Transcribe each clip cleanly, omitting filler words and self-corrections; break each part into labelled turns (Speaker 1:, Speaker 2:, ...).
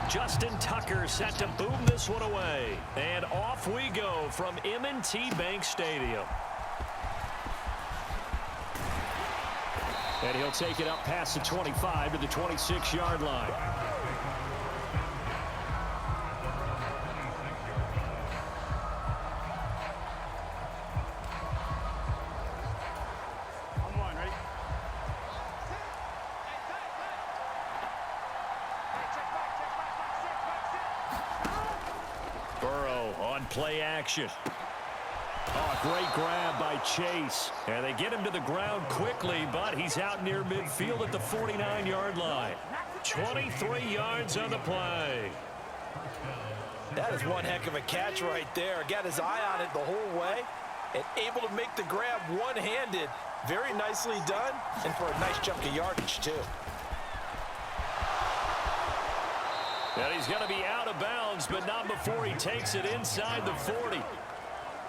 Speaker 1: Justin Tucker set to boom this one away. And off we go from M&T Bank Stadium. And he'll take it up past the 25 to the 26-yard line. Play action. Oh, great grab by Chase. And they get him to the ground quickly, but he's out near midfield at the 49-yard line. 23 yards on the play.
Speaker 2: That is one heck of a catch right there. Got his eye on it the whole way and able to make the grab one-handed. Very nicely done, and for a nice chunk of yardage, too.
Speaker 1: And he's going to be out of bounds, but not before he takes it inside the 40.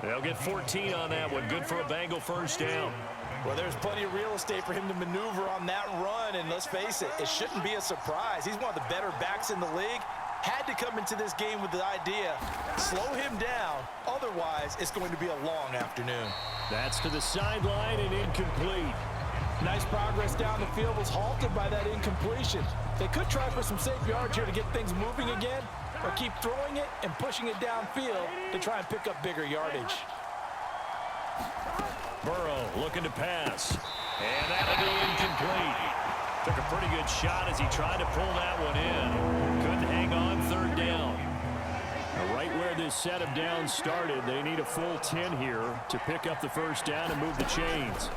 Speaker 1: They'll get 14 on that one. Good for a Bengal first down.
Speaker 2: Well, there's plenty of real estate for him to maneuver on that run, and let's face it, it shouldn't be a surprise. He's one of the better backs in the league. Had to come into this game with the idea, slow him down, otherwise it's going to be a long afternoon.
Speaker 1: That's to the sideline and incomplete.
Speaker 2: Nice progress down the field, was halted by that incompletion. They could try for some safe yards here to get things moving again, or keep throwing it and pushing it downfield to try and pick up bigger yardage.
Speaker 1: Burrow looking to pass, and that'll be incomplete. Took a pretty good shot as he tried to pull that one in. Couldn't hang on, third down. Right where this set of downs started, they need a full 10 here to pick up the first down and move the chains.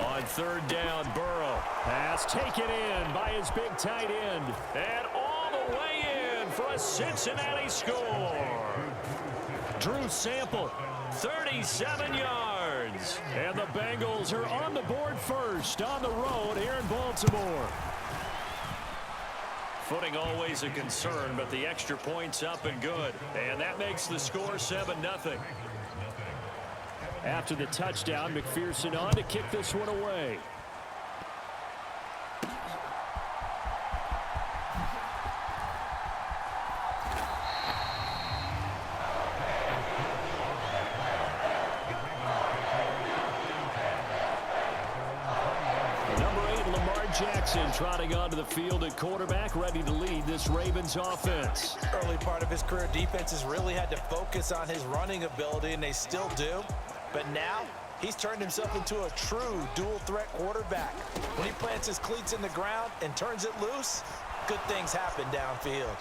Speaker 1: On third down, Burrow. Pass taken in by his big tight end. And all the way in for a Cincinnati score. Drew Sample, 37 yards. And the Bengals are on the board first on the road here in Baltimore. Footing always a concern, but the extra point's up and good. And that makes the score 7-0. After the touchdown, McPherson on to kick this one away. Jackson trotting onto the field at quarterback, ready to lead this Ravens offense.
Speaker 2: Early part of his career, defenses really had to focus on his running ability, and they still do. But now, he's turned himself into a true dual-threat quarterback. When he plants his cleats in the ground and turns it loose, good things happen downfield.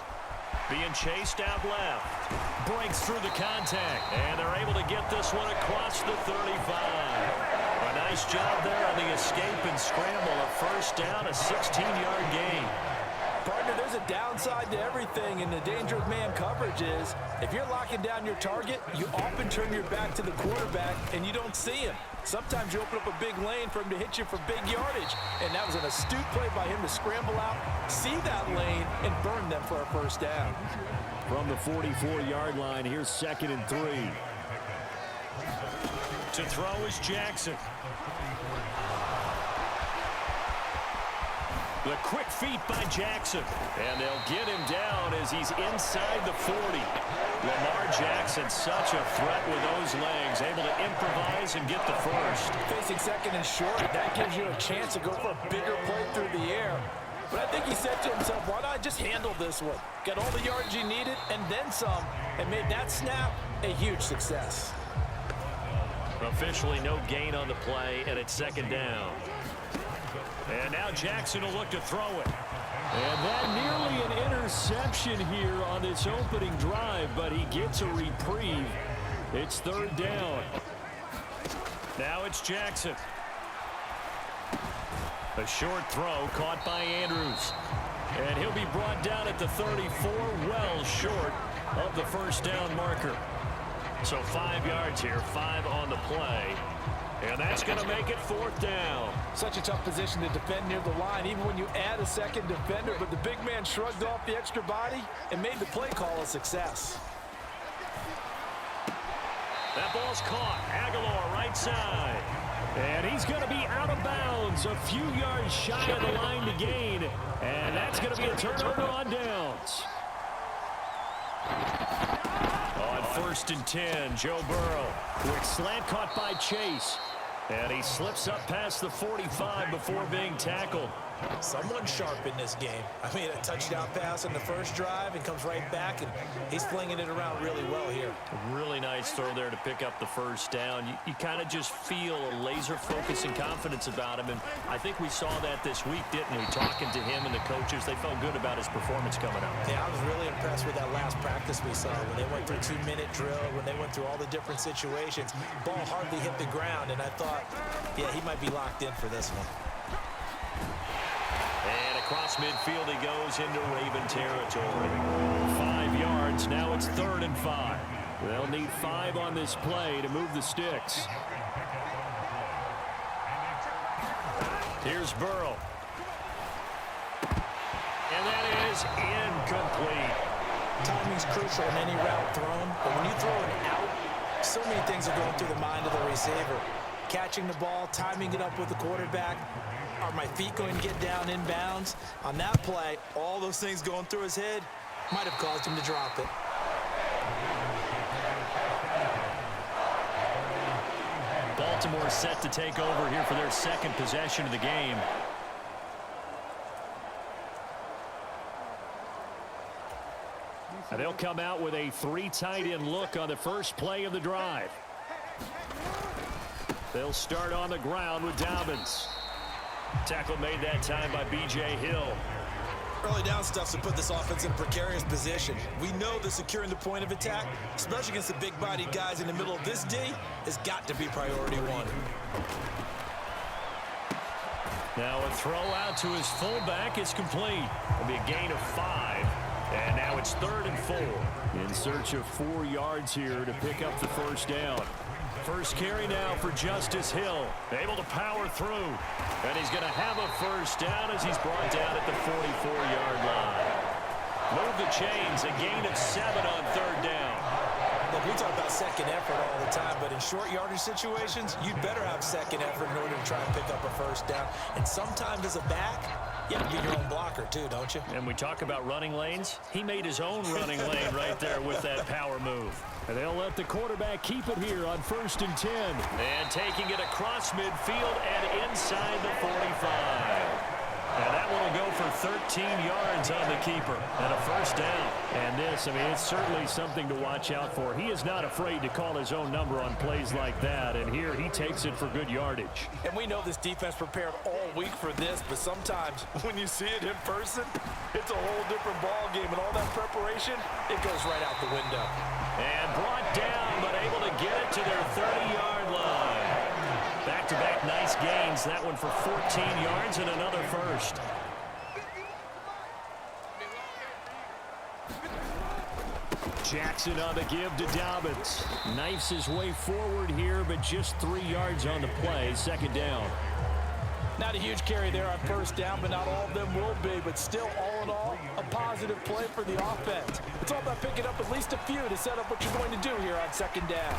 Speaker 1: Being chased out left. Breaks through the contact, and they're able to get this one across the 35. A nice job there on the escape and scramble. A first down, a 16-yard gain.
Speaker 2: Partner, there's a downside to everything, and the danger of man coverage is if you're locking down your target, you often turn your back to the quarterback and you don't see him. Sometimes you open up a big lane for him to hit you for big yardage, and that was an astute play by him to scramble out, see that lane, and burn them for a first down.
Speaker 1: From the 44-yard line, here's 2nd and 3. To throw is Jackson. The quick feet by Jackson. And they'll get him down as he's inside the 40. Lamar Jackson, such a threat with those legs, able to improvise and get the first.
Speaker 2: Facing 2nd and short, that gives you a chance to go for a bigger play through the air. But I think he said to himself, why not just handle this one? Got all the yards he needed and then some, and made that snap a huge success.
Speaker 1: Officially no gain on the play, and it's 2nd down. And now Jackson will look to throw it. And that nearly an interception here on this opening drive, but he gets a reprieve. It's 3rd down. Now it's Jackson. A short throw caught by Andrews. And he'll be brought down at the 34, well short of the first down marker. So 5 yards here, 5 on the play. And that's going to make it 4th down.
Speaker 2: Such a tough position to defend near the line, even when you add a second defender. But the big man shrugged off the extra body and made the play call a success.
Speaker 1: That ball's caught. Aguilar right side. And he's going to be out of bounds, a few yards shy of the line to gain. And that's going to be a turnover on downs. first and 10. Joe Burrow. Quick slant caught by Chase. And he slips up past the 45 before being tackled.
Speaker 2: Someone sharp in this game. I mean, a touchdown pass on the first drive and comes right back, and he's flinging it around really well here.
Speaker 1: A really nice throw there to pick up the first down. You kind of just feel a laser focus and confidence about him, and I think we saw that this week, didn't we? Talking to him and the coaches, they felt good about his performance coming up.
Speaker 2: Yeah, I was really impressed with that last practice we saw when they went through 2-minute drill, when they went through all the different situations. Ball hardly hit the ground, and I thought, yeah, he might be locked in for this one.
Speaker 1: And across midfield he goes into Raven territory. 5 yards. Now it's 3rd and 5. They'll need 5 on this play to move the sticks. Here's Burrow. And that is incomplete.
Speaker 2: Timing's crucial in any route thrown, but when you throw it out, so many things are going through the mind of the receiver. Catching the ball, timing it up with the quarterback. Are my feet going to get down in bounds? On that play, all those things going through his head might have caused him to drop it.
Speaker 1: Baltimore set to take over here for their second possession of the game. And they'll come out with a 3 tight end look on the first play of the drive. They'll start on the ground with Dobbins. Tackle made that time by B.J. Hill.
Speaker 2: Early down stuff to put this offense in a precarious position. We know that securing the point of attack, especially against the big-bodied guys in the middle of this D, has got to be priority 1.
Speaker 1: Now a throw out to his fullback is complete. It'll be a gain of 5. And now it's 3rd and 4. In search of 4 yards here to pick up the first down. First carry now for Justice Hill. Able to power through. And he's going to have a first down as he's brought down at the 44-yard line. Move the chains. A gain of 7 on 3rd down.
Speaker 2: Look, we talk about second effort all the time, but in short yardage situations, you'd better have second effort in order to try and pick up a first down. And sometimes as a back, you have to be your own blocker too, don't you?
Speaker 1: And we talk about running lanes. He made his own running lane right there with that power move. And they'll let the quarterback keep it here on 1st and 10. And taking it across midfield and inside the 45. And that one will go for 13 yards on the keeper and a first down. And this, I mean, it's certainly something to watch out for. He is not afraid to call his own number on plays like that. And here he takes it for good yardage.
Speaker 2: And we know this defense prepared all week for this, but sometimes when you see it in person, it's a whole different ball game. And all that preparation, it goes right out the window.
Speaker 1: And brought down, but able to get it to their 30-yard line. Back-to-back nice gains. That one for 14 yards and another first. Jackson on the give to Dobbins. Knifes his way forward here, but just 3 yards on the play. 2nd down.
Speaker 2: Not a huge carry there on first down, but not all of them will be. But still, all in all, a positive play for the offense. It's all about picking up at least a few to set up what you're going to do here on 2nd down.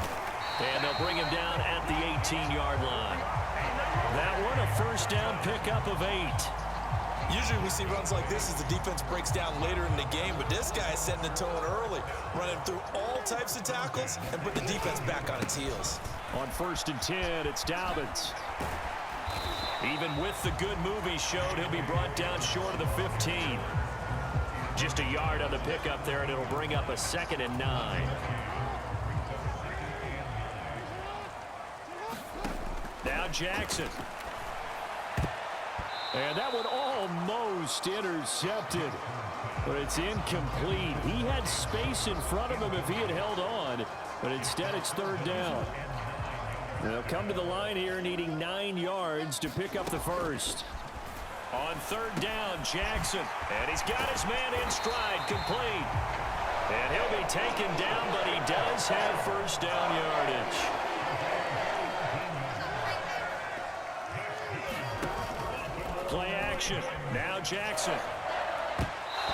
Speaker 1: And they'll bring him down at the 18-yard line. That one, a first down pickup of 8.
Speaker 2: Usually we see runs like this as the defense breaks down later in the game, but this guy is setting the tone early, running through all types of tackles and put the defense back on its heels.
Speaker 1: On 1st and 10, it's Dobbins. Even with the good move he showed, he'll be brought down short of the 15. Just a yard on the pickup there, and it'll bring up a 2nd and 9. Now Jackson. And that one almost intercepted, but it's incomplete. He had space in front of him if he had held on, but instead it's 3rd down. They'll come to the line here needing 9 yards to pick up the first. On 3rd down, Jackson. And he's got his man in stride, complete. And he'll be taken down, but he does have first down yardage. Play action. Now Jackson.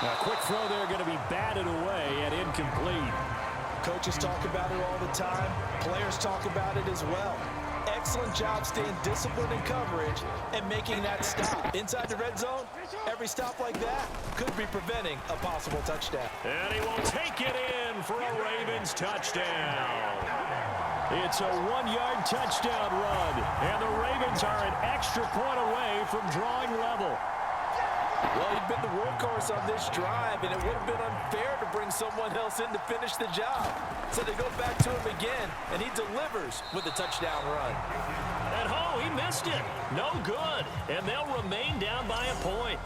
Speaker 1: A quick throw there going to be batted away and incomplete.
Speaker 2: Coaches talk about it all the time. Players talk about it as well. excellent job staying disciplined in coverage and making that stop. Inside the red zone, every stop like that could be preventing a possible touchdown.
Speaker 1: And he will take it in for a Ravens touchdown. It's a 1-yard touchdown run, and the Ravens are an extra point away from drawing level.
Speaker 2: Well, he'd been the workhorse on this drive, and it would have been unfair to bring someone else in to finish the job. So they go back to him again, and he delivers with a touchdown run.
Speaker 1: And oh, he missed it. No good. And they'll remain down by a point.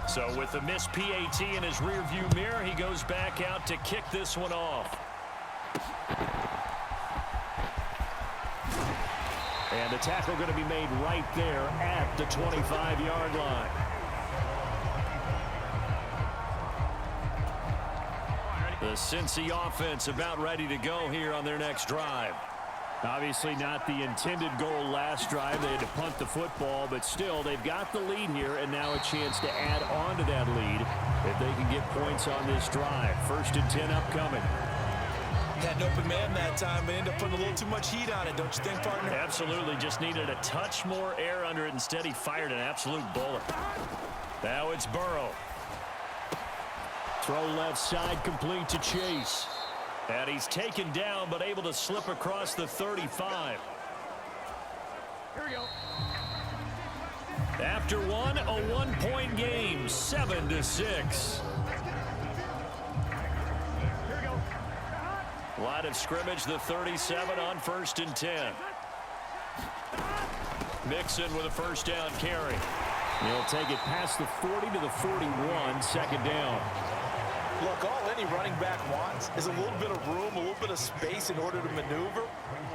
Speaker 1: So with the missed PAT in his rearview mirror, he goes back out to kick this one off. And the tackle going to be made right there at the 25-yard line. The Cincy offense about ready to go here on their next drive. Obviously not the intended goal last drive. They had to punt the football, but still they've got the lead here and now a chance to add on to that lead if they can get points on this drive. 1st and 10 upcoming.
Speaker 2: Had an open man that time, but ended up putting a little too much heat on it, don't you think, partner?
Speaker 1: Absolutely. Just needed a touch more air under it. Instead, he fired an absolute bullet. Now it's Burrow. Throw left side complete to Chase. And he's taken down, but able to slip across the 35. Here we go. After one, a 1-point game, 7-6. Line of scrimmage, the 37 on 1st and 10. Mixon with a 1st down carry. He'll take it past the 40 to the 41, 2nd down.
Speaker 2: Look, all any running back wants is a little bit of room, a little bit of space in order to maneuver.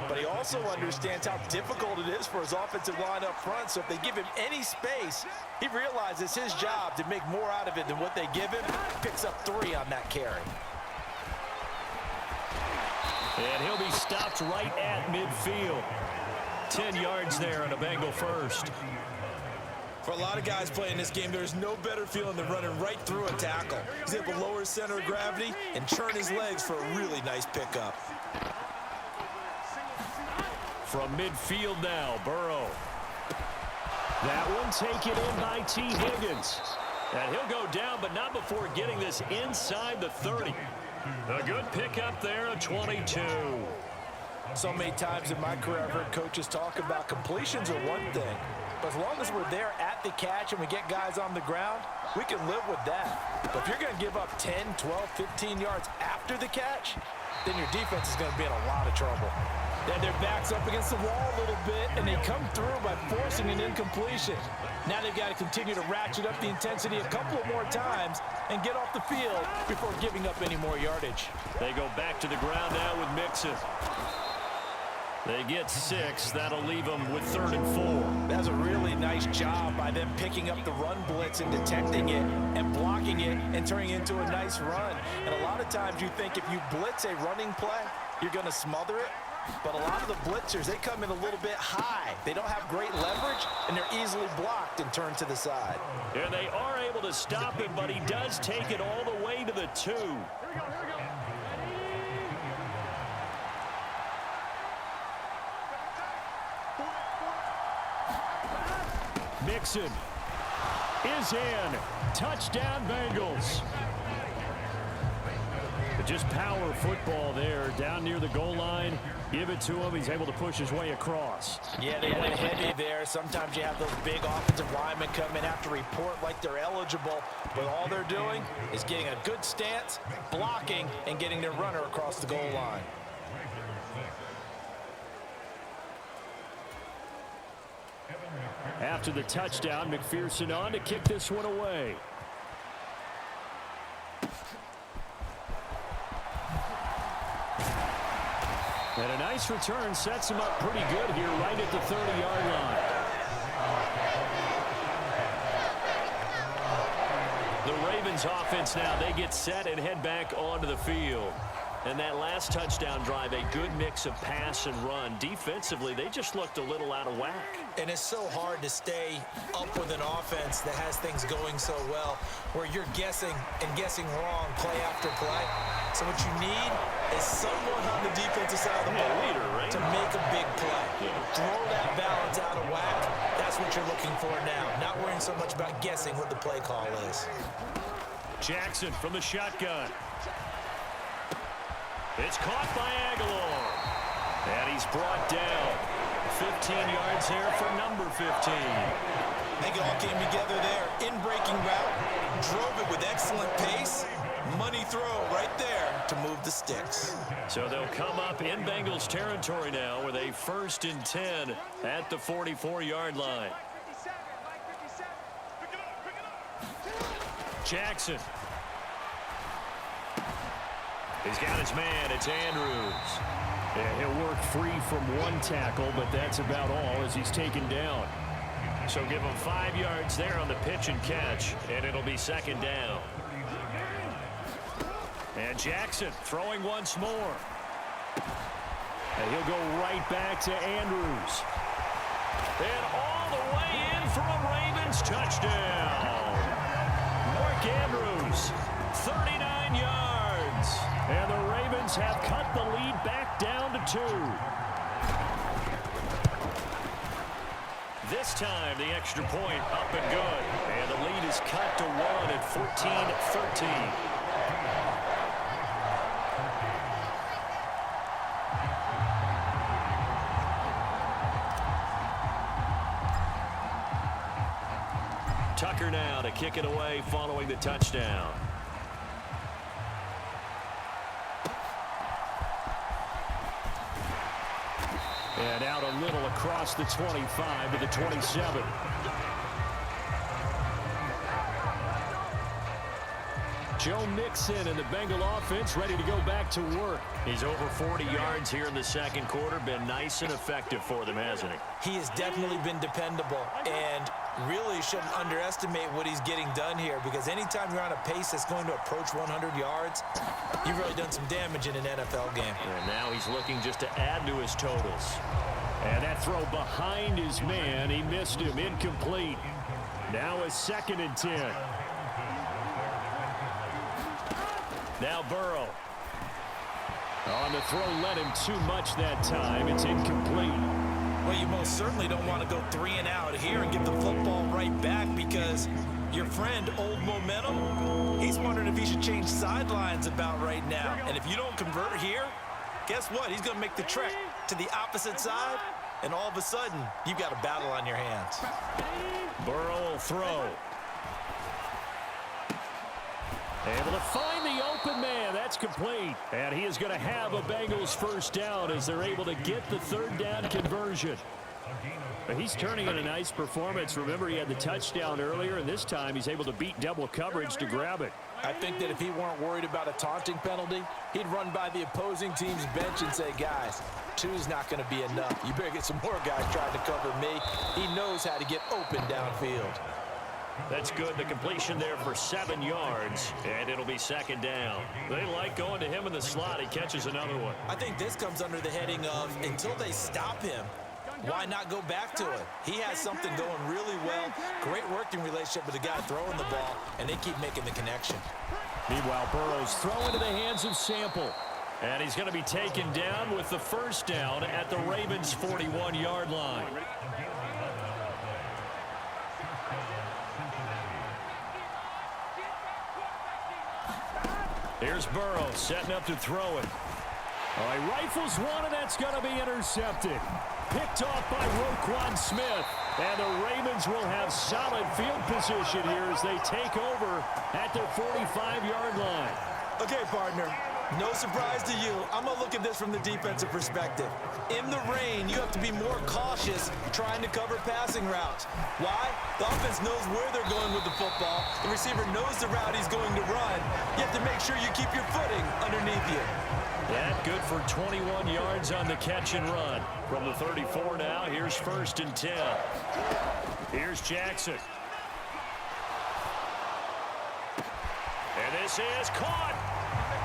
Speaker 2: But he also understands how difficult it is for his offensive line up front. So if they give him any space, he realizes his job to make more out of it than what they give him. Picks up 3 on that carry.
Speaker 1: And he'll be stopped right at midfield. 10 yards there on a Bengal first.
Speaker 2: For a lot of guys playing this game, there's no better feeling than running right through a tackle. He's able to lower his center of gravity and churn his legs for a really nice pickup.
Speaker 1: From midfield now, Burrow. That one taken in by T. Higgins. And he'll go down, but not before getting this inside the 30. A good pickup there, a 22.
Speaker 2: So many times in my career, I've heard coaches talk about completions are one thing. But as long as we're there at the catch and we get guys on the ground, we can live with that. But if you're going to give up 10, 12, 15 yards after the catch, then your defense is going to be in a lot of trouble. Then their back's up against the wall a little bit, and they come through by forcing an incompletion. Now they've got to continue to ratchet up the intensity a couple of more times and get off the field before giving up any more yardage.
Speaker 1: They go back to the ground now with Mixon. They get 6. That'll leave them with 3rd and 4.
Speaker 2: That's a really nice job by them picking up the run blitz and detecting it and blocking it and turning it into a nice run. And a lot of times you think if you blitz a running play, you're going to smother it. But a lot of the blitzers, they come in a little bit high. They don't have great leverage, and they're easily blocked and turned to the side.
Speaker 1: And they are able to stop him, but he does take it all the way to the 2. Here we go, here we go. Mixon is in. Touchdown, Bengals. But just power football there down near the goal line. Give it to him. He's able to push his way across.
Speaker 2: Yeah, they went heavy there. Sometimes you have those big offensive linemen come in, have to report like they're eligible. But all they're doing is getting a good stance, blocking, and getting their runner across the goal line.
Speaker 1: After the touchdown, McPherson on to kick this one away. And a nice return sets him up pretty good here right at the 30-yard line. The Ravens offense now, they get set and head back onto the field. And that last touchdown drive, a good mix of pass and run. Defensively, they just looked a little out of whack.
Speaker 2: And it's so hard to stay up with an offense that has things going so well, where you're guessing and guessing wrong play after play. So what you need is someone on the defensive side of the ball
Speaker 1: leader, right?
Speaker 2: to make a big play. Throw that balance out of whack. That's what you're looking for now. Not worrying so much about guessing what the play call is.
Speaker 1: Jackson from the shotgun. It's caught by Aguilar. And he's brought down. 15 yards there for number 15.
Speaker 2: I think it all came together there. In-breaking route. Drove it with excellent pace. Money throw right there to move the sticks.
Speaker 1: So they'll come up in Bengals territory now with a 1st and 10 at the 44-yard line. Jackson. He's got his man. It's Andrews. Yeah, he'll work free from one tackle, but that's about all as he's taken down. So give him 5 yards there on the pitch and catch, and it'll be 2nd down. And Jackson throwing once more. And he'll go right back to Andrews. And all the way in for a Ravens touchdown. Mark Andrews, 39 yards. And the Ravens have cut the lead back down to 2. This time, the extra point up and good. And the lead is cut to 1 at 14-13. Tucker now to kick it away following the touchdown. And out a little across the 25 to the 27. Joe Mixon and the Bengal offense ready to go back to work. He's over 40 yards here in the 2nd quarter. Been nice and effective for them, hasn't he?
Speaker 2: He has definitely been dependable and really shouldn't underestimate what he's getting done here, because anytime you're on a pace that's going to approach 100 yards, you've really done some damage in an NFL game.
Speaker 1: And now he's looking just to add to his totals. And that throw behind his man, he missed him, incomplete. Now a 2nd and 10. Now Burrow. On the throw, led him too much that time. It's incomplete.
Speaker 2: Well, you most certainly don't want to go 3 and out here and give the football right back, because your friend, Old Momentum, he's wondering if he should change sidelines about right now. And if you don't convert here, guess what? He's going to make the trek to the opposite side, and all of a sudden, you've got a battle on your hands.
Speaker 1: Burrow will throw. Able to find the open man. That's complete. And he is going to have a Bengals 1st down as they're able to get the 3rd down conversion. But he's turning in a nice performance. Remember, he had the touchdown earlier, and this time he's able to beat double coverage to grab it.
Speaker 2: I think that if he weren't worried about a taunting penalty, he'd run by the opposing team's bench and say, guys, 2's not going to be enough. You better get some more guys trying to cover me. He knows how to get open downfield.
Speaker 1: That's good. The completion there for 7 yards, and it'll be 2nd down. They like going to him in the slot. He catches another one.
Speaker 2: I think this comes under the heading of, until they stop him, why not go back to it? He has something going really well. Great working relationship with the guy throwing the ball, and they keep making the connection.
Speaker 1: Meanwhile, Burrow's throw into the hands of Sample. And he's going to be taken down with the 1st down at the Ravens' 41-yard line. Here's Burrow setting up to throw it. All right, rifles one, and that's going to be intercepted. Picked off by Roquan Smith. And the Ravens will have solid field position here as they take over at their 45-yard line.
Speaker 2: Okay, partner. No surprise to you. I'm going to look at this from the defensive perspective. In the rain, you have to be more cautious trying to cover passing routes. Why? The offense knows where they're going with the football. The receiver knows the route he's going to run. You have to make sure you keep your footing underneath you.
Speaker 1: That good for 21 yards on the catch and run. From the 34 now, here's 1st and 10. Here's Jackson. And this is caught.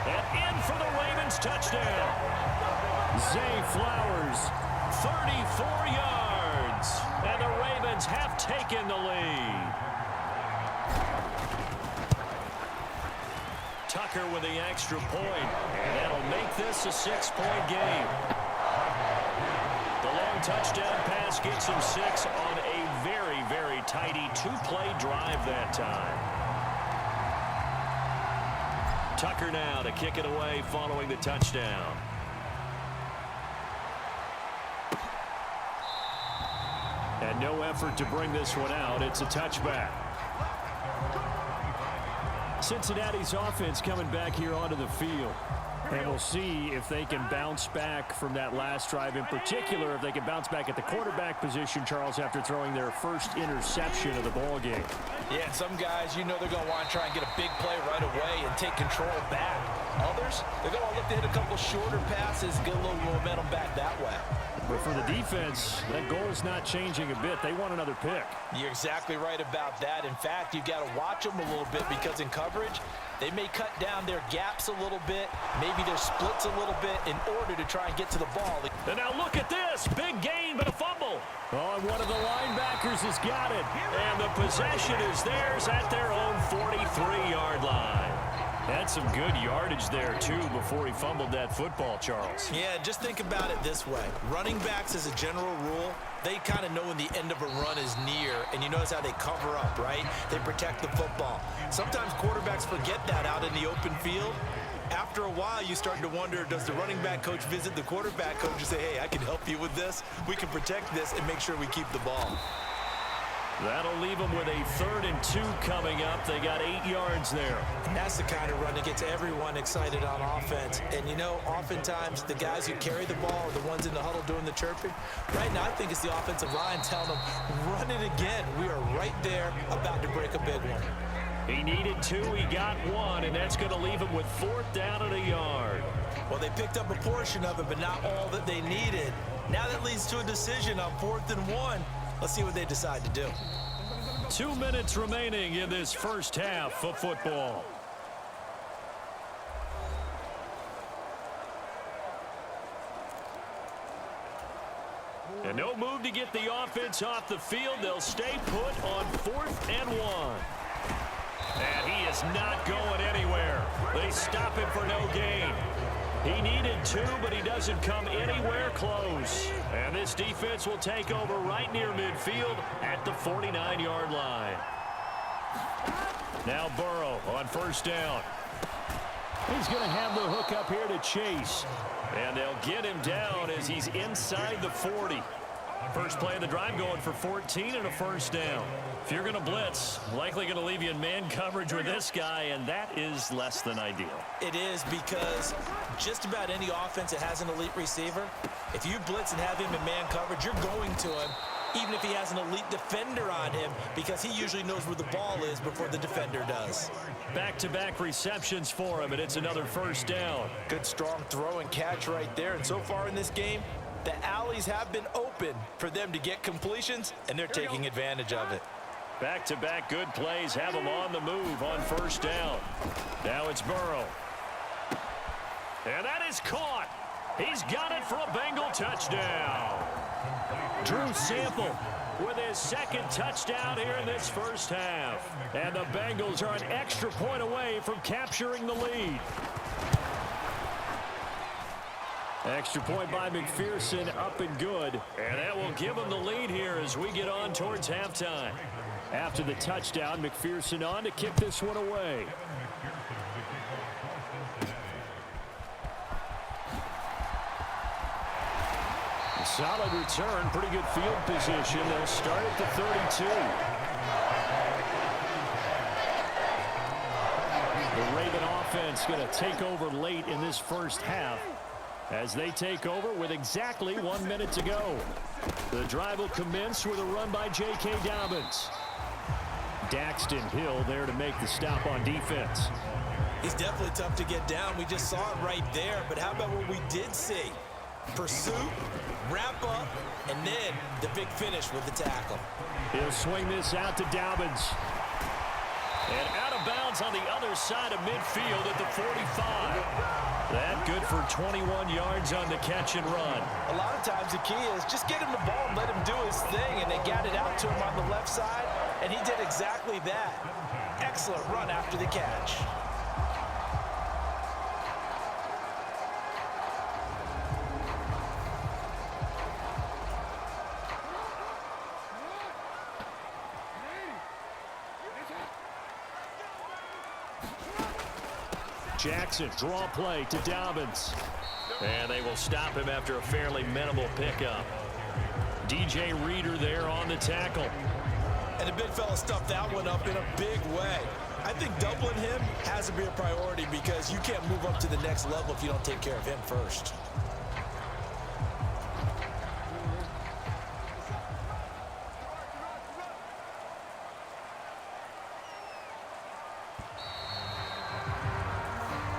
Speaker 1: And in for the Ravens touchdown. Zay Flowers, 34 yards. And the Ravens have taken the lead. Tucker with the extra point. And that'll make this a 6-point game. The long touchdown pass gets him 6 on a very, very tidy 2-play drive that time. Tucker now to kick it away following the touchdown. And no effort to bring this one out. It's a touchback. Cincinnati's offense coming back here onto the field. And we'll see if they can bounce back from that last drive, in particular, if they can bounce back at the quarterback position, Charles, after throwing their first interception of the ball game.
Speaker 2: Yeah, some guys, you know they're going to want to try and get a big play right away and take control back. Others, they're going to look to hit a couple shorter passes, get a little momentum back that way.
Speaker 1: But for the defense, that goal's not changing a bit. They want another pick.
Speaker 2: You're exactly right about that. In fact, you've got to watch them a little bit because in coverage, they may cut down their gaps a little bit, maybe their splits a little bit in order to try and get to the ball.
Speaker 1: And now look at this. Big gain, but a fumble. Oh, and one of the linebackers has got it. And the possession is theirs at their own 43-yard line. Had some good yardage there, too, before he fumbled that football, Charles.
Speaker 2: Yeah, just think about it this way. Running backs, as a general rule, they kind of know when the end of a run is near, and you notice how they cover up, right? They protect the football. Sometimes quarterbacks forget that out in the open field. After a while, you start to wonder, does the running back coach visit the quarterback coach and say, hey, I can help you with this. We can protect this and make sure we keep the ball.
Speaker 1: That'll leave them with a 3rd and 2 coming up. They got 8 yards there.
Speaker 2: And that's the kind of run that gets everyone excited on offense. And, you know, oftentimes the guys who carry the ball are the ones in the huddle doing the chirping. Right now, I think it's the offensive line telling them, run it again. We are right there about to break a big one.
Speaker 1: He needed 2. He got 1, and that's going to leave him with 4th down and a yard.
Speaker 2: Well, they picked up a portion of it, but not all that they needed. Now that leads to a decision on 4th and 1. Let's see what they decide to do.
Speaker 1: 2 minutes remaining in this first half of football. And no move to get the offense off the field. They'll stay put on 4th and 1. And he is not going anywhere. They stop him for no gain. He needed 2, but he doesn't come anywhere close. And this defense will take over right near midfield at the 49-yard line. Now Burrow on 1st down. He's going to have the hook up here to Chase. And they'll get him down as he's inside the 40. First play of the drive going for 14 and a 1st down. If you're going to blitz, likely going to leave you in man coverage with this guy, and that is less than ideal.
Speaker 2: It is, because just about any offense that has an elite receiver, if you blitz and have him in man coverage, you're going to him, even if he has an elite defender on him, because he usually knows where the ball is before the defender does.
Speaker 1: Back-to-back receptions for him, and it's another 1st down.
Speaker 2: Good, strong throw and catch right there. And so far in this game, the alleys have been open for them to get completions, and they're taking advantage of it.
Speaker 1: Back-to-back good plays have him on the move on 1st down. Now it's Burrow. And that is caught. He's got it for a Bengal touchdown. Drew Sample with his 2nd touchdown here in this first half. And the Bengals are an extra point away from capturing the lead. Extra point by McPherson, up and good. And that will give them the lead here as we get on towards halftime. After the touchdown, McPherson on to kick this one away. A solid return, pretty good field position. They'll start at the 32. The Raven offense going to take over late in this first half as they take over with exactly 1 minute to go. The drive will commence with a run by J.K. Dobbins. Daxton Hill there to make the stop on defense.
Speaker 2: He's definitely tough to get down. We just saw it right there. But how about what we did see? Pursuit, wrap up, and then the big finish with the tackle.
Speaker 1: He'll swing this out to Dobbins. And out of bounds on the other side of midfield at the 45. That good for 21 yards on the catch and run.
Speaker 2: A lot of times the key is just get him the ball and let him do his thing, and they got it out to him on the left side, and he did exactly that. Excellent run after the catch.
Speaker 1: Jackson, draw play to Dobbins. And they will stop him after a fairly minimal pickup. DJ Reader there on the tackle.
Speaker 2: And the big fella stuffed that one up in a big way. I think doubling him has to be a priority because you can't move up to the next level if you don't take care of him first.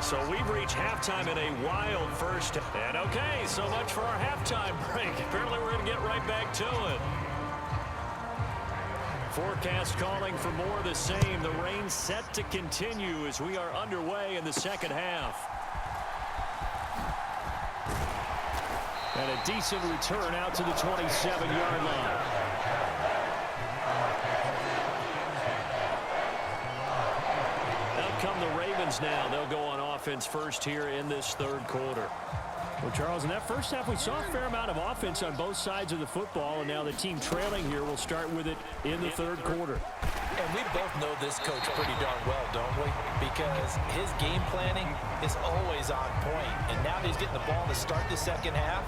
Speaker 1: So we've reached halftime in a wild first. And okay, so much for our halftime break. Apparently we're going to get right back to it. Forecast calling for more of the same. The rain set to continue as we are underway in the second half. And a decent return out to the 27-yard line. Out come the Ravens now. They'll go on offense first here in this third quarter. Well, Charles, in that first half, we saw a fair amount of offense on both sides of the football, and now the team trailing here will start with it in the third quarter.
Speaker 2: And we both know this coach pretty darn well, don't we? Because his game planning is always on point. And now that he's getting the ball to start the second half,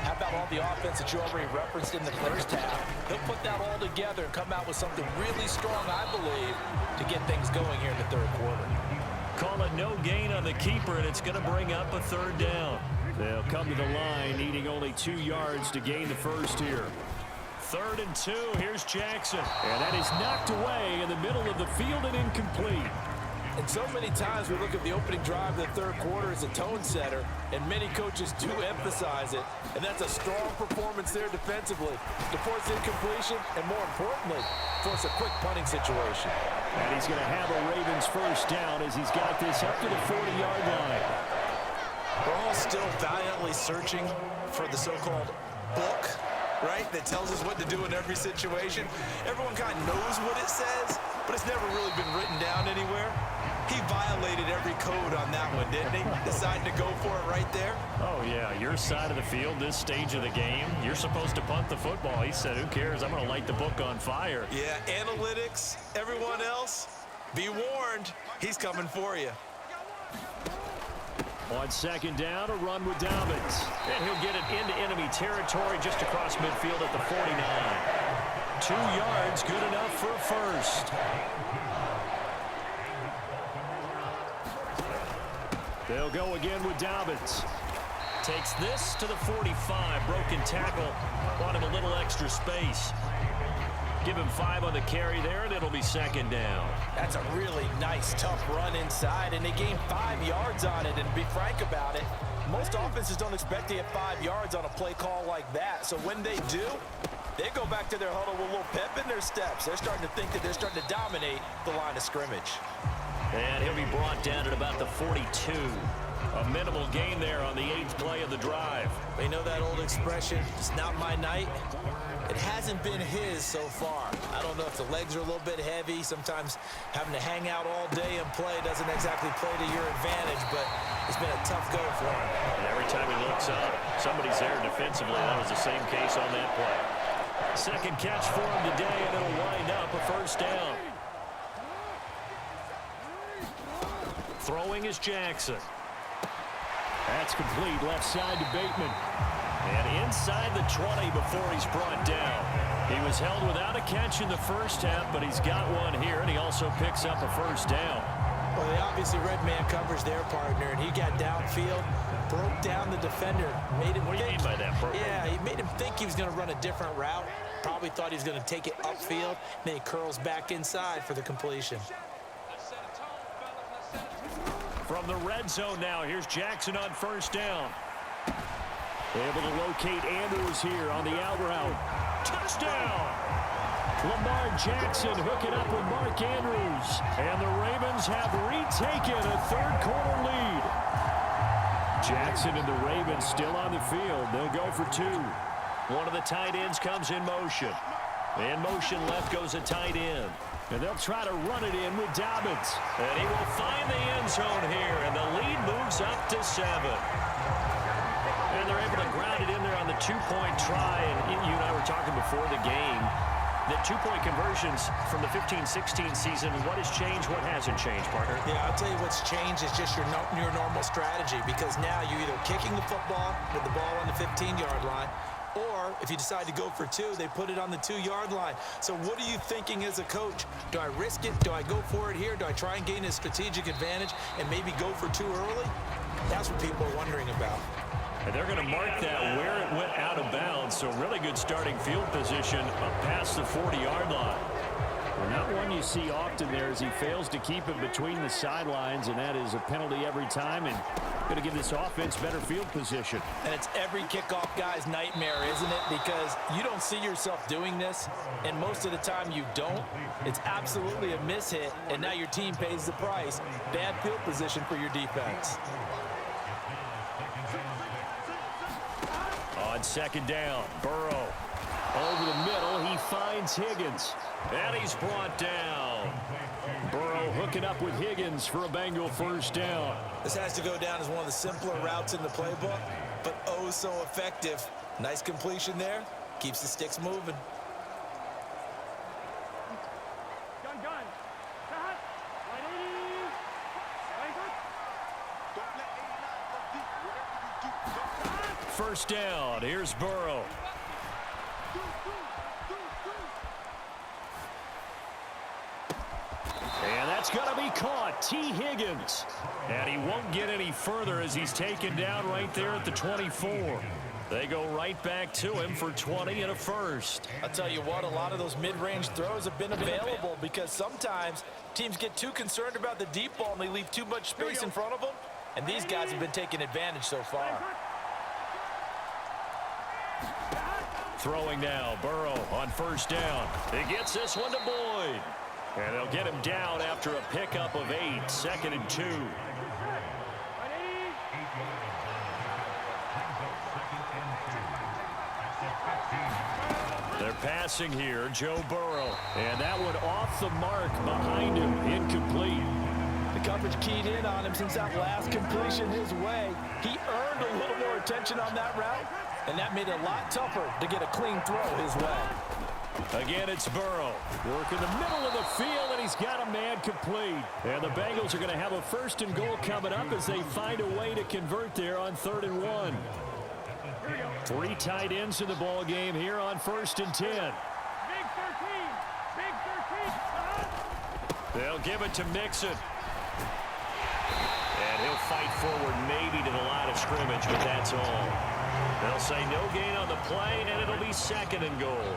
Speaker 2: how about all the offense that you already referenced in the first half? He'll put that all together and come out with something really strong, I believe, to get things going here in the third quarter.
Speaker 1: Call it no gain on the keeper, and it's going to bring up a third down. They'll come to the line, needing only 2 yards to gain the first here. 3rd and 2, here's Jackson. And that is knocked away in the middle of the field and incomplete.
Speaker 2: And so many times we look at the opening drive of the third quarter as a tone setter, and many coaches do emphasize it. And that's a strong performance there defensively to force incompletion and, more importantly, force a quick punting situation.
Speaker 1: And he's going to have a Ravens first down as he's got this up to the 40-yard line.
Speaker 2: We're all still valiantly searching for the so-called book, right, that tells us what to do in every situation. Everyone kind of knows what it says, but it's never really been written down anywhere. He violated every code on that one, didn't he? Decided to go for it right there.
Speaker 1: Oh, yeah, your side of the field, this stage of the game, you're supposed to punt the football. He said, who cares? I'm going to light the book on fire.
Speaker 2: Yeah, analytics, everyone else, be warned, he's coming for you.
Speaker 1: On second down, a run with Dobbins. And he'll get it into enemy territory just across midfield at the 49. 2 yards, good enough for a first. They'll go again with Dobbins. Takes this to the 45. Broken tackle. Want him a little extra space. Give him 5 on the carry there, and it'll be second down.
Speaker 2: That's a really nice, tough run inside, and they gained 5 yards on it. And to be frank about it, most offenses don't expect to get 5 yards on a play call like that. So when they do, they go back to their huddle with a little pep in their steps. They're starting to think that they're starting to dominate the line of scrimmage.
Speaker 1: And he'll be brought down at about the 42. A minimal gain there on the 8th play of the drive.
Speaker 2: They know that old expression, it's not my night. It hasn't been his so far. I don't know if the legs are a little bit heavy. Sometimes having to hang out all day and play doesn't exactly play to your advantage, but it's been a tough go for him.
Speaker 1: And every time he looks up, somebody's there defensively. That was the same case on that play. Second catch for him today, and it'll wind up a first down. Throwing is Jackson. That's complete, left side to Bateman. And inside the 20 before he's brought down. He was held without a catch in the first half, but he's got one here, and he also picks up a first down.
Speaker 2: Well, they obviously red man coverage their partner, and he got downfield, broke down the defender, made him
Speaker 1: What do you mean by that, bro?
Speaker 2: Yeah, he made him think he was going to run a different route. Probably thought he was going to take it upfield, and then he curls back inside for the completion.
Speaker 1: From the red zone now, here's Jackson on first down. Able to locate Andrews here on the out route. Touchdown! Lamar Jackson hooking up with Mark Andrews. And the Ravens have retaken a third-quarter lead. Jackson and the Ravens still on the field. They'll go for two. One of the tight ends comes in motion. In motion left goes a tight end. And they'll try to run it in with Dobbins. And he will find the end zone here. And the lead moves up to 7. And they're able to ground it in there on the two-point try. And you and I were talking before the game. The two-point conversions from the 15-16 season, what has changed, what hasn't changed, partner?
Speaker 2: Yeah, I'll tell you what's changed is just your normal strategy, because now you're either kicking the football with the ball on the 15-yard line, or if you decide to go for two, they put it on the 2-yard line. So what are you thinking as a coach? Do I risk it? Do I go for it here? Do I try and gain a strategic advantage and maybe go for two early? That's what people are wondering about.
Speaker 1: And they're going to mark that where it went out of bounds. So really good starting field position up past the 40-yard line. Well, not one you see often there as he fails to keep it between the sidelines, and that is a penalty every time, and going to give this offense better field position.
Speaker 2: And it's every kickoff guy's nightmare, isn't it? Because you don't see yourself doing this, and most of the time you don't. It's absolutely a mishit, and now your team pays the price. Bad field position for your defense.
Speaker 1: On second down, Burrow over the middle. He finds Higgins, and he's brought down. Burrow hooking up with Higgins for a Bengal first down.
Speaker 2: This has to go down as one of the simpler routes in the playbook, but oh so effective. Nice completion there. Keeps the sticks moving.
Speaker 1: First down, here's Burrow. And that's going to be caught. T. Higgins. And he won't get any further as he's taken down right there at the 24. They go right back to him for 20 and a first.
Speaker 2: I'll tell you what, a lot of those mid-range throws have been available because sometimes teams get too concerned about the deep ball and they leave too much space in front of them. And these guys have been taking advantage so far.
Speaker 1: Throwing now, Burrow on first down. He gets this one to Boyd. And they'll get him down after a pickup of 8, 2nd and 2. They're passing here, Joe Burrow. And that one off the mark behind him, incomplete.
Speaker 2: The coverage keyed in on him since that last completion his way. He earned a little more attention on that route, and that made it a lot tougher to get a clean throw his way.
Speaker 1: Again, it's Burrow. Work in the middle of the field, and he's got a man complete. And the Bengals are going to have a 1st and goal coming up as they find a way to convert there on 3rd and 1. 3 tight ends in the ball game here on 1st and 10.
Speaker 3: Big 13. Big 13.
Speaker 1: They'll give it to Mixon. And he'll fight forward maybe to the line of scrimmage, but that's all. They'll say no gain on the play, and it'll be 2nd and goal.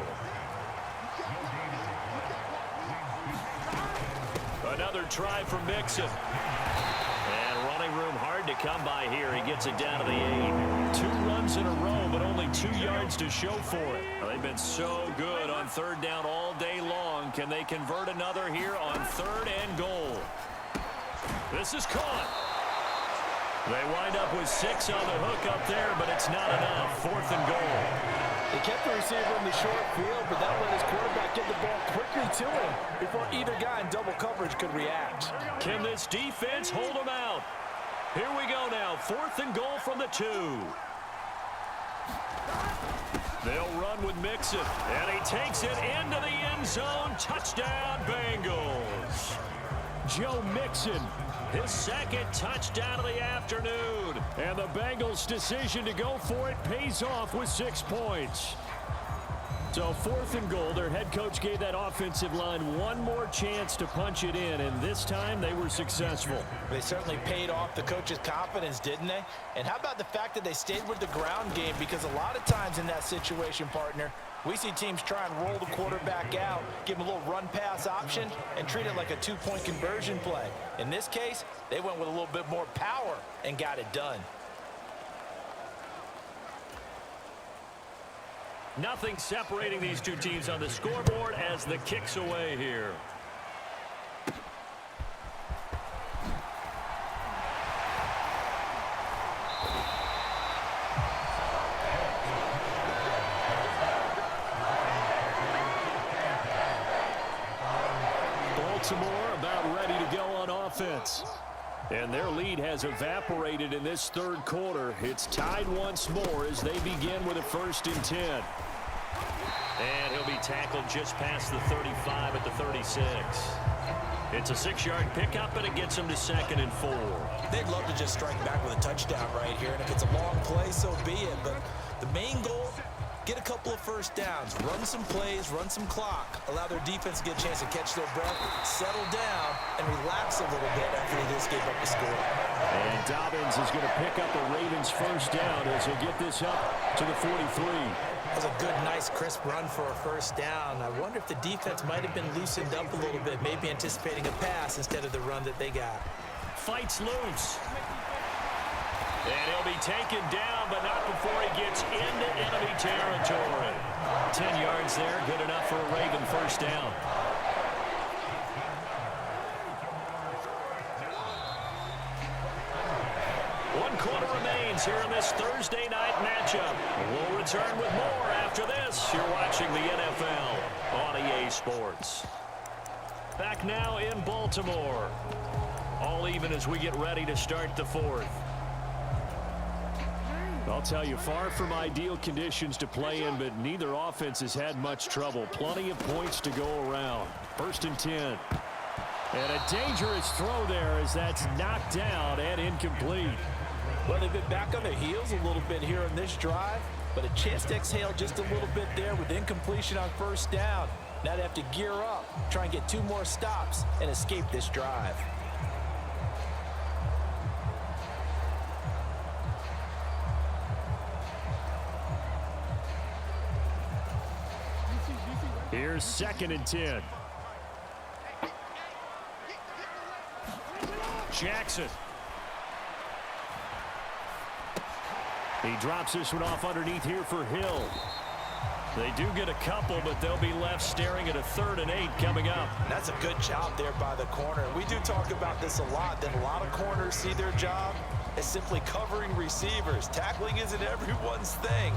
Speaker 1: Another try for Mixon. And running room hard to come by here. He gets it down to the 8. 2 runs in a row, but only 2 yards to show for it. Well, they've been so good on 3rd down all day long. Can they convert another here on 3rd and goal? This is caught. They wind up with 6 on the hook up there, but it's not enough. 4th and goal.
Speaker 2: They kept the receiver in the short field, but that let his quarterback get the ball quickly to him before either guy in double coverage could react.
Speaker 1: Can this defense hold them out? Here we go now. 4th and goal from the 2. They'll run with Mixon, and he takes it into the end zone. Touchdown, Bengals. Joe Mixon, his 2nd touchdown of the afternoon. And the Bengals' decision to go for it pays off with 6 points. So 4th and goal, their head coach gave that offensive line one more chance to punch it in, and this time they were successful.
Speaker 2: They certainly paid off the coach's confidence, didn't they? And how about the fact that they stayed with the ground game? Because a lot of times in that situation, partner, we see teams try and roll the quarterback out, give him a little run-pass option, and treat it like a 2-point conversion play. In this case, they went with a little bit more power and got it done.
Speaker 1: Nothing separating these two teams on the scoreboard as the kick's away here. Baltimore about ready to go on offense. And their lead has evaporated in this third quarter. It's tied once more as they begin with a 1st and 10. And he'll be tackled just past the 35 at the 36. It's a 6-yard pickup, and it gets him to 2nd and 4.
Speaker 2: They'd love to just strike back with a touchdown right here, and if it's a long play, so be it. But the main goal, get a couple of first downs, run some plays, run some clock, allow their defense to get a chance to catch their breath, settle down, and relax a little bit after they just gave up the score.
Speaker 1: And Dobbins is going to pick up the Ravens' 1st down as he'll get this up to the 43.
Speaker 2: That was a good, nice, crisp run for a 1st down. I wonder if the defense might have been loosened up a little bit, maybe anticipating a pass instead of the run that they got.
Speaker 1: Fights loose. And he'll be taken down, but not before he gets into enemy territory. 10 yards there, good enough for a Raven 1st down. One quarter remains here in this Thursday night matchup. We'll return with more after this. You're watching the NFL on EA Sports. Back now in Baltimore. All even as we get ready to start the 4th. I'll tell you, far from ideal conditions to play in, but neither offense has had much trouble. Plenty of points to go around. 1st and 10. And a dangerous throw there as that's knocked down and incomplete.
Speaker 2: Well, they've been back on their heels a little bit here in this drive, but a chance to exhale just a little bit there with incompletion on 1st down. Now they have to gear up, try and get 2 more stops, and escape this drive.
Speaker 1: Here's 2nd and 10. Jackson. He drops this one off underneath here for Hill. They do get a couple, but they'll be left staring at a 3rd and 8 coming up.
Speaker 2: That's a good job there by the corner. We do talk about this a lot, that a lot of corners see their job as simply covering receivers. Tackling isn't everyone's thing.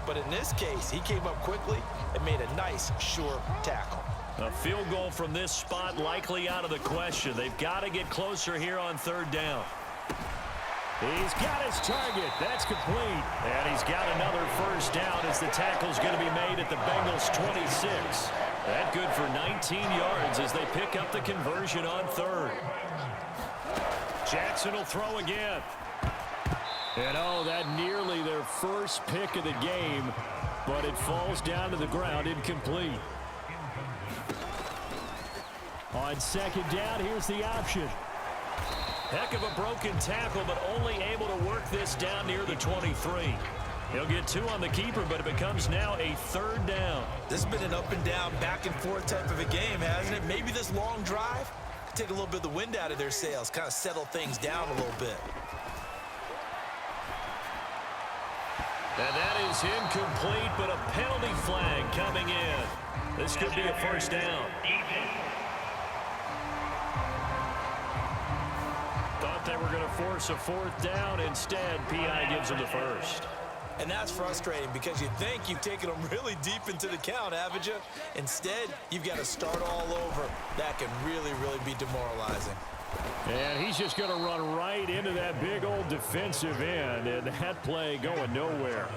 Speaker 2: But in this case, he came up quickly and made a nice, sure tackle.
Speaker 1: A field goal from this spot likely out of the question. They've got to get closer here on 3rd down. He's got his target. That's complete. And he's got another 1st down as the tackle's going to be made at the Bengals' 26. That good for 19 yards as they pick up the conversion on 3rd. Jackson will throw again. And oh, that nearly their 1st pick of the game, but it falls down to the ground incomplete. On 2nd down, here's the option. Heck of a broken tackle, but only able to work this down near the 23. He'll get 2 on the keeper, but it becomes now a 3rd down.
Speaker 2: This has been an up and down, back and forth type of a game, hasn't it? Maybe this long drive could take a little bit of the wind out of their sails, kind of settle things down a little bit.
Speaker 1: And that is incomplete, but a penalty flag coming in. This could be a 1st down. Thought they were going to force a 4th down. Instead, P.I. gives them the 1st.
Speaker 2: And that's frustrating because you think you've taken them really deep into the count, haven't you? Instead, you've got to start all over. That can really, really be demoralizing.
Speaker 1: And he's just going to run right into that big old defensive end, and that play going nowhere.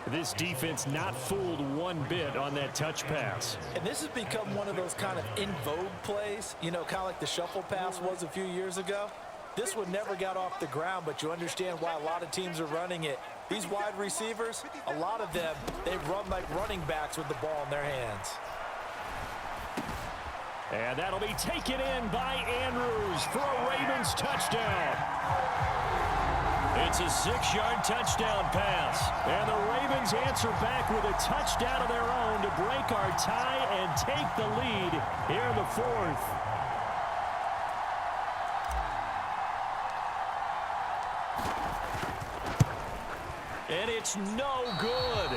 Speaker 1: This defense not fooled one bit on that touch pass.
Speaker 2: And this has become one of those kind of in vogue plays, you know, kind of like the shuffle pass was a few years ago. This one never got off the ground, but you understand why a lot of teams are running it. These wide receivers, a lot of them, they run like running backs with the ball in their hands.
Speaker 1: And that'll be taken in by Andrews for a Ravens touchdown. It's a 6-yard touchdown pass. And the Ravens answer back with a touchdown of their own to break our tie and take the lead here in the 4th. And it's no good.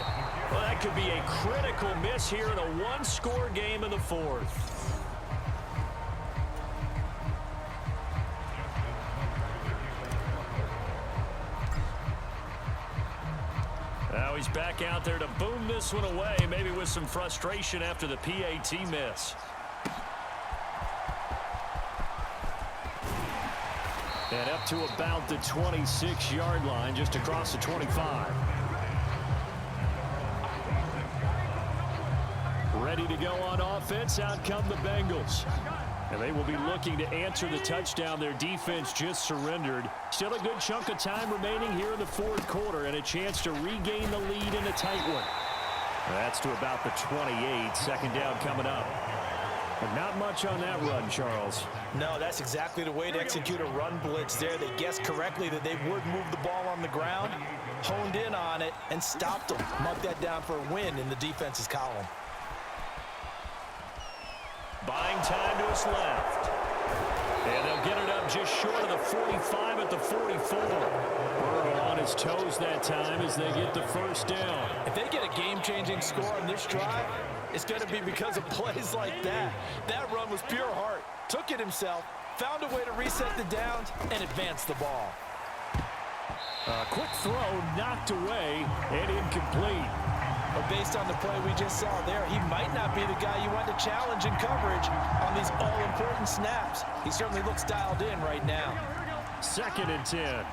Speaker 1: Well, that could be a critical miss here in a one-score game in the fourth. Now he's back out there to boom this one away, maybe with some frustration after the PAT miss. And up to about the 26-yard line, just across the 25. Ready to go on offense, out come the Bengals. And they will be looking to answer the touchdown their defense just surrendered. Still a good chunk of time remaining here in the fourth quarter and a chance to regain the lead in a tight one. That's to about the 28, second down coming up. But not much on that run, Charles.
Speaker 2: No, that's exactly the way to execute a run blitz there. They guessed correctly that they would move the ball on the ground, honed in on it, and stopped them. Mark that down for a win in the defense's column.
Speaker 1: Buying time to his left. And they'll get it up just short of the 45 at the 44. Burrow on his toes that time as they get the first down.
Speaker 2: If they get a game-changing score on this drive, it's going to be because of plays like that. That run was pure heart. Took it himself, found a way to reset the downs, and advance the ball.
Speaker 1: A quick throw knocked away and incomplete.
Speaker 2: But based on the play we just saw there, he might not be the guy you want to challenge in coverage on these all-important snaps. He certainly looks dialed in right now.
Speaker 1: 2nd and 10.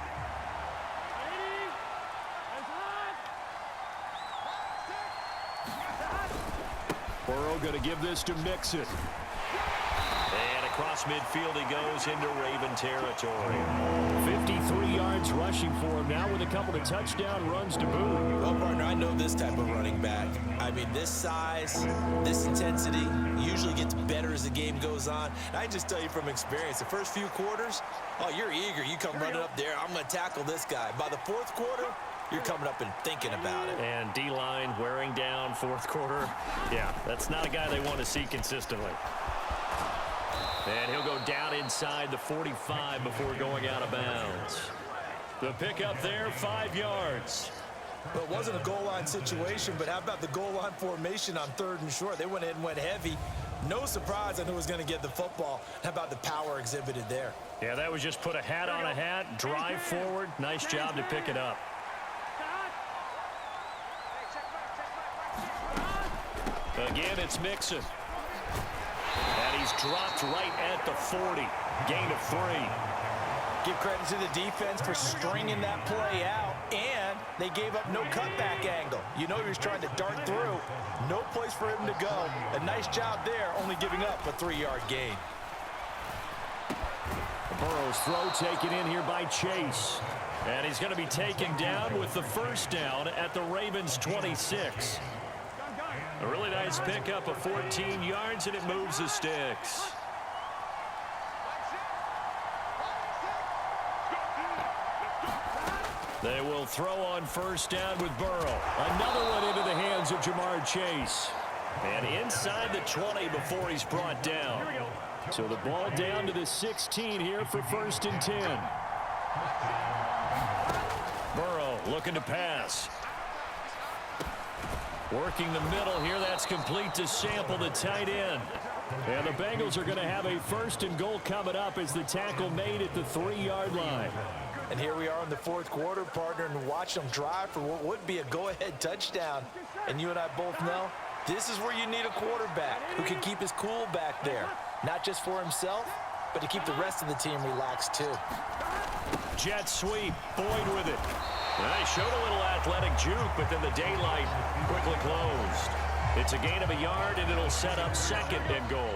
Speaker 1: Burrow going to give this to Mixon. And across midfield he goes into Raven territory. 53 yards rushing for him now with a couple of touchdown runs to boot.
Speaker 2: Well, partner, I know this type of running back. I mean, this size, this intensity usually gets better as the game goes on. And I just tell you from experience, the first few quarters, oh, you're eager. You come running up there, I'm going to tackle this guy. By the fourth quarter, you're coming up and thinking about it.
Speaker 1: And D-line wearing down fourth quarter. Yeah, that's not a guy they want to see consistently. And he'll go down inside the 45 before going out of bounds. The pickup there, 5 yards.
Speaker 2: Well, it wasn't a goal line situation, but how about the goal line formation on 3rd and short? They went in and went heavy. No surprise on who was going to get the football. How about the power exhibited there?
Speaker 1: Yeah, that was just put a hat on a hat, drive forward. Nice job to pick it up. Again, it's Mixon. And he's dropped right at the 40. Gain of 3.
Speaker 2: Give credit to the defense for stringing that play out, and they gave up no cutback angle. You know he was trying to dart through. No place for him to go. A nice job there, only giving up a 3-yard gain.
Speaker 1: Burrow's throw taken in here by Chase. And he's going to be taken down with the first down at the Ravens' 26. A really nice pickup of 14 yards, and it moves the sticks. They will throw on first down with Burrow. Another one into the hands of Jamar Chase. And inside the 20 before he's brought down. So the ball down to the 16 here for 1st and 10. Burrow looking to pass. Working the middle here, that's complete to Sample, the tight end. And the Bengals are going to have a 1st and goal coming up as the tackle made at the 3-yard line.
Speaker 2: And here we are in the fourth quarter, partner, and watch them drive for what would be a go-ahead touchdown. And you and I both know this is where you need a quarterback who can keep his cool back there. Not just for himself, but to keep the rest of the team relaxed too.
Speaker 1: Jet sweep, Boyd with it. Well, they showed a little athletic juke, but then the daylight quickly closed. It's a gain of a yard, and it'll set up 2nd and goal.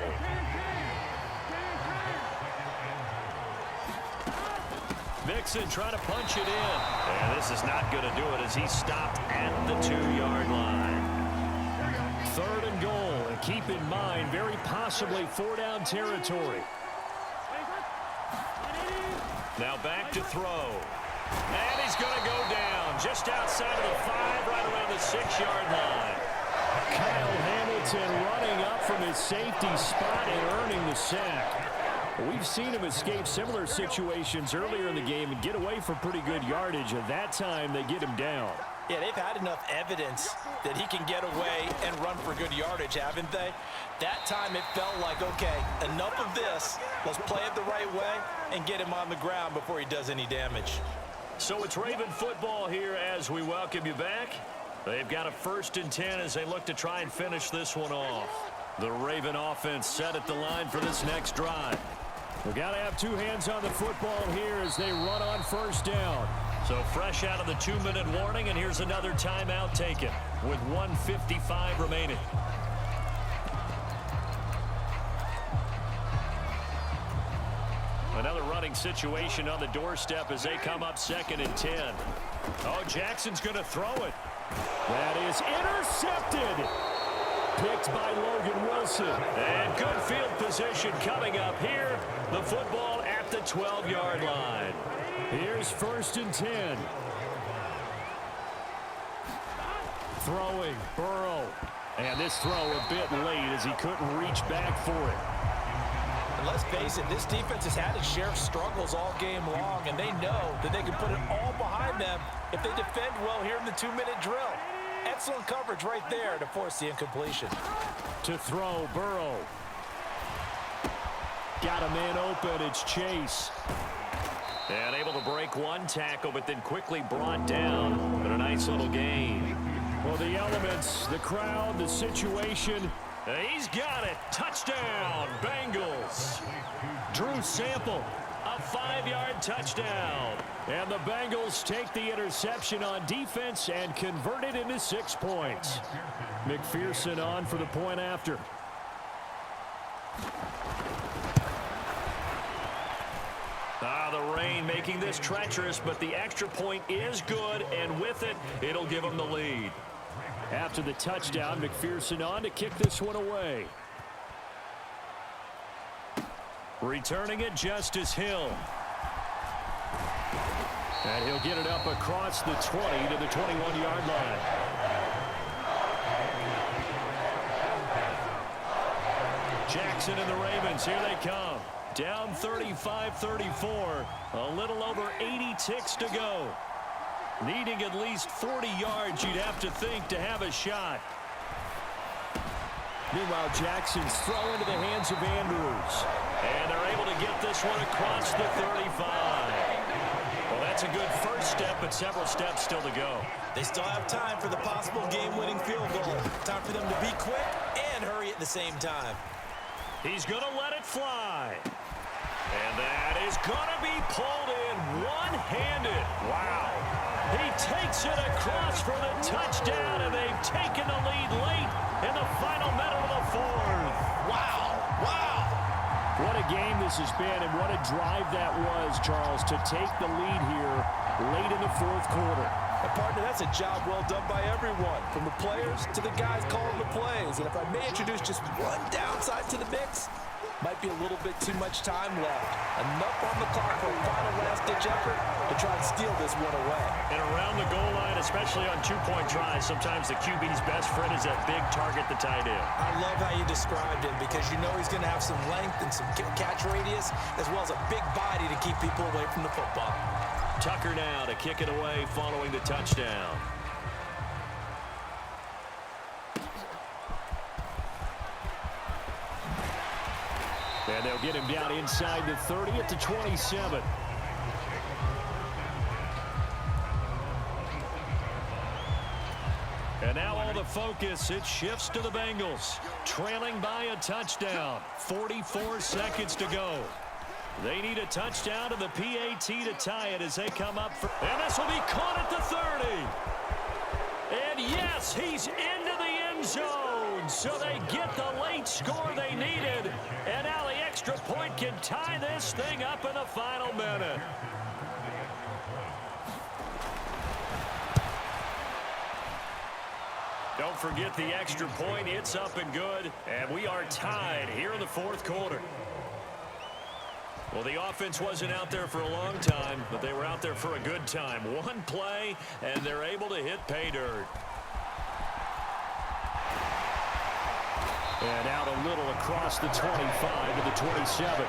Speaker 1: Mixon trying to punch it in. And this is not going to do it as he stopped at the 2-yard line. 3rd and goal, and keep in mind, very possibly 4-down territory. Now back to throw. And he's going to go down just outside of the 5, right around the 6-yard line. Kyle Hamilton running up from his safety spot and earning the sack. We've seen him escape similar situations earlier in the game and get away from pretty good yardage, and that time they get him down.
Speaker 2: Yeah, they've had enough evidence that he can get away and run for good yardage, haven't they? That time it felt like, okay, enough of this. Let's play it the right way and get him on the ground before he does any damage.
Speaker 1: So it's Raven football here as we welcome you back. They've got a 1st and 10 as they look to try and finish this one off. The Raven offense set at the line for this next drive. We've got to have two hands on the football here as they run on 1st down. So fresh out of the 2-minute warning, and here's another timeout taken with 1:55 remaining. Another running situation on the doorstep as they come up 2nd and 10. Oh, Jackson's going to throw it. That is intercepted. Picked by Logan Wilson. And good field position coming up here. The football at the 12-yard line. Here's 1st and 10. Throwing, Burrow. And this throw a bit late as he couldn't reach back for it.
Speaker 2: And let's face it, this defense has had its share of struggles all game long, and they know that they can put it all behind them if they defend well here in the 2-minute drill. Excellent coverage right there to force the incompletion.
Speaker 1: To throw, Burrow. Got a man open, it's Chase. And able to break one tackle, but then quickly brought down. But a nice little gain. Well, the elements, the crowd, the situation. He's got it. Touchdown, Bengals. Drew Sample, a 5-yard touchdown. And the Bengals take the interception on defense and convert it into 6 points. McPherson on for the point after. The rain making this treacherous, but the extra point is good, and with it, it'll give them the lead. After the touchdown, McPherson on to kick this one away. Returning it, Justice Hill. And he'll get it up across the 20 to the 21-yard line. Jackson and the Ravens, here they come. Down 35-34, a little over 80 ticks to go. Needing at least 40 yards, you'd have to think, to have a shot. Meanwhile, Jackson's throw into the hands of Andrews. And they're able to get this one across the 35. Well, that's a good first step, but several steps still to go.
Speaker 2: They still have time for the possible game-winning field goal. Time for them to be quick and hurry at the same time.
Speaker 1: He's going to let it fly. And that is going to be pulled in one-handed. Wow. He takes it across for the touchdown, and they've taken the lead late in the final minute of the 4th. Wow. Wow. What a game this has been, and what a drive that was, Charles, to take the lead here late in the 4th quarter.
Speaker 2: And partner, that's a job well done by everyone, from the players to the guys calling the plays. And if I may introduce just one downside to the mix, might be a little bit too much time left. Enough on the clock for a final last-ditch effort to try and steal this one away.
Speaker 1: And around the goal line, especially on 2-point tries, sometimes the QB's best friend is that big target, the tight end.
Speaker 2: I love how you described him because you know he's going to have some length and some catch radius as well as a big body to keep people away from the football.
Speaker 1: Tucker now to kick it away following the touchdown. And they'll get him down inside the 30 at the 27. And now all the focus, it shifts to the Bengals. Trailing by a touchdown. 44 seconds to go. They need a touchdown to the PAT to tie it as they come up. And this will be caught at the 30. And yes, he's into the end zone. So they get the late score they needed. And now the extra point can tie this thing up in the final minute. Don't forget the extra point. It's up and good. And we are tied here in the 4th quarter. Well, the offense wasn't out there for a long time, but they were out there for a good time. One play, and they're able to hit pay dirt. And out a little across the 25 to the 27.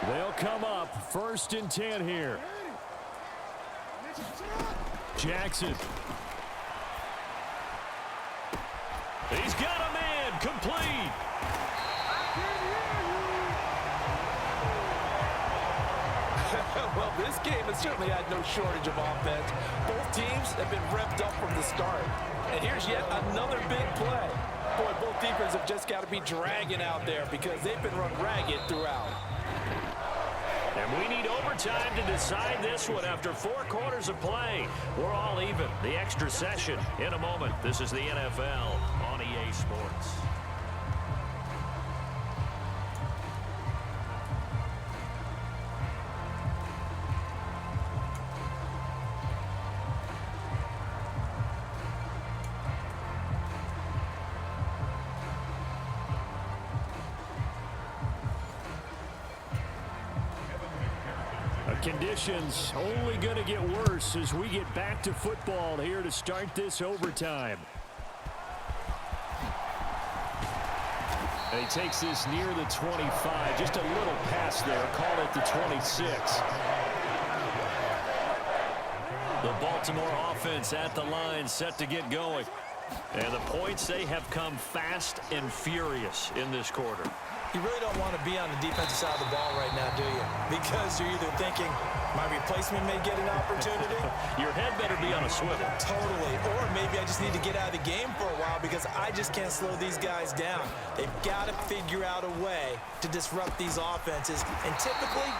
Speaker 1: They'll come up First and 10 here. Jackson. He's got a man. Complete.
Speaker 2: Well, this game has certainly had no shortage of offense. Both teams have been revved up from the start. And here's yet another big play. Boy, both defenses have just got to be dragging out there because they've been run ragged throughout.
Speaker 1: And we need overtime to decide this one after 4 quarters of play. We're all even. The extra session in a moment. This is the NFL on EA Sports. Conditions only going to get worse as we get back to football here to start this overtime. And he takes this near the 25. Just a little pass there. Call it the 26. The Baltimore offense at the line set to get going. And the points, they have come fast and furious in this quarter.
Speaker 2: You really don't want to be on the defensive side of the ball right now, do you? Because you're either thinking, my replacement may get an opportunity.
Speaker 1: Your head better be on a swivel.
Speaker 2: Totally. Or maybe I just need to get out of the game for a while because I just can't slow these guys down. They've got to figure out a way to disrupt these offenses. And typically,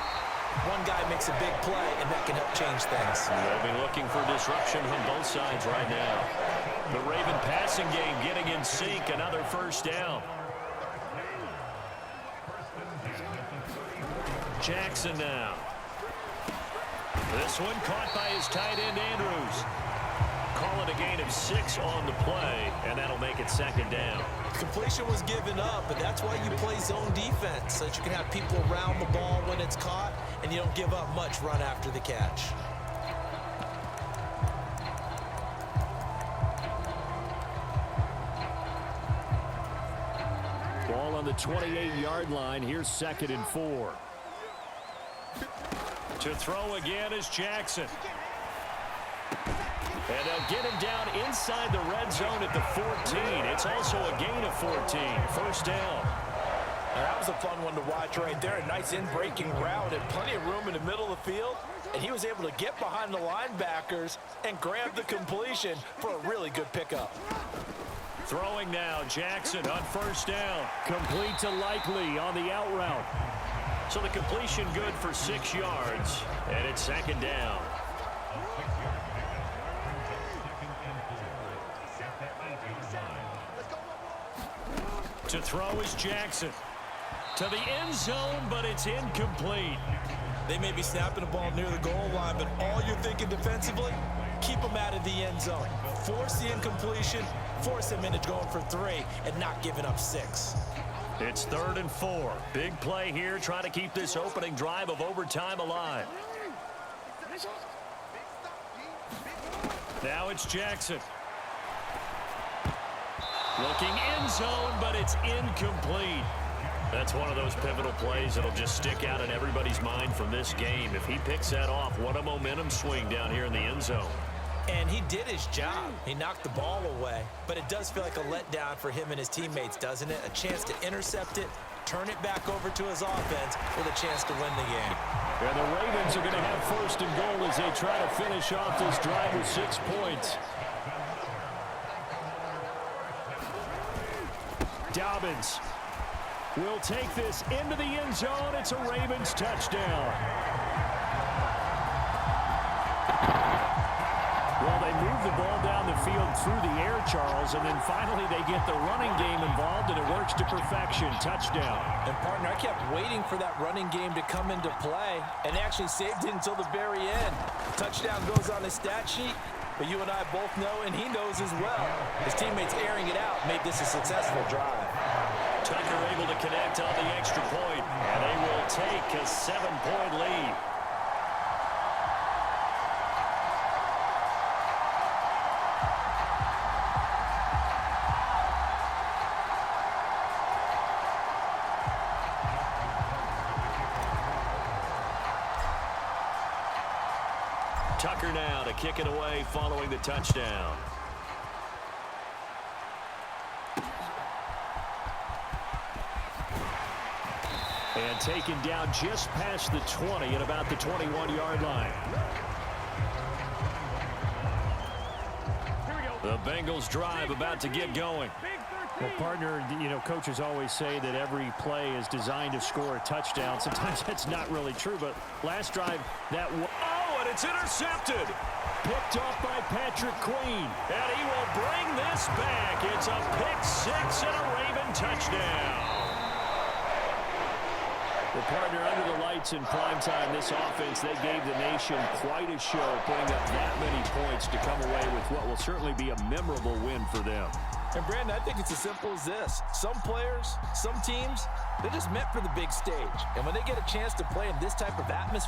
Speaker 2: one guy makes a big play, and that can help change things.
Speaker 1: They'll be looking for disruption from both sides right now. The Raven passing game getting in sync. Another first down. Jackson now. This one caught by his tight end, Andrews. Call it a gain of 6 on the play, and that'll make it second down.
Speaker 2: Completion was given up, but that's why you play zone defense, so that you can have people around the ball when it's caught, and you don't give up much run after the catch.
Speaker 1: Ball on the 28-yard line. Here's 2nd and 4. To throw again is Jackson. And they'll get him down inside the red zone at the 14. It's also a gain of 14. First down.
Speaker 2: Now, that was a fun one to watch right there. A nice in-breaking route and plenty of room in the middle of the field. And he was able to get behind the linebackers and grab the completion for a really good pickup.
Speaker 1: Throwing now, Jackson on first down. Complete to Likely on the out route. So the completion good for 6 yards, and it's second down. To throw is Jackson. To the end zone, but it's incomplete.
Speaker 2: They may be snapping the ball near the goal line, but all you're thinking defensively, keep them out of the end zone. Force the incompletion, force them into going for 3, and not giving up 6.
Speaker 1: It's 3rd and 4. Big play here, trying to keep this opening drive of overtime alive. Now it's Jackson. Looking end zone, but it's incomplete. That's one of those pivotal plays that'll just stick out in everybody's mind from this game. If he picks that off, what a momentum swing down here in the end zone.
Speaker 2: And he did his job. He knocked the ball away. But it does feel like a letdown for him and his teammates, doesn't it? A chance to intercept it, turn it back over to his offense with a chance to win the game.
Speaker 1: And the Ravens are going to have 1st and goal as they try to finish off this drive with 6 points. Dobbins will take this into the end zone. It's a Ravens touchdown. Well, they move the ball down the field through the air, Charles, and then finally they get the running game involved, and it works to perfection. Touchdown.
Speaker 2: And, partner, I kept waiting for that running game to come into play, and they actually saved it until the very end. Touchdown goes on his stat sheet, but you and I both know, and he knows as well, his teammates airing it out made this a successful drive.
Speaker 1: Tucker able to connect on the extra point, and they will take a 7-point lead. Tucker now to kick it away following the touchdown. And taken down just past the 20 at about the 21-yard line. The Bengals drive about to get going.
Speaker 4: Well, partner, you know, coaches always say that every play is designed to score a touchdown. Sometimes that's not really true, but last drive,
Speaker 1: and it's intercepted. Picked off by Patrick Queen. And he will bring this back. It's a pick-6 and a Raven touchdown.
Speaker 4: Well, partner, under the lights in primetime, this offense, they gave the nation quite a show, putting up that many points to come away with what will certainly be a memorable win for them.
Speaker 2: And, Brandon, I think it's as simple as this. Some players, some teams, they're just meant for the big stage. And when they get a chance to play in this type of atmosphere,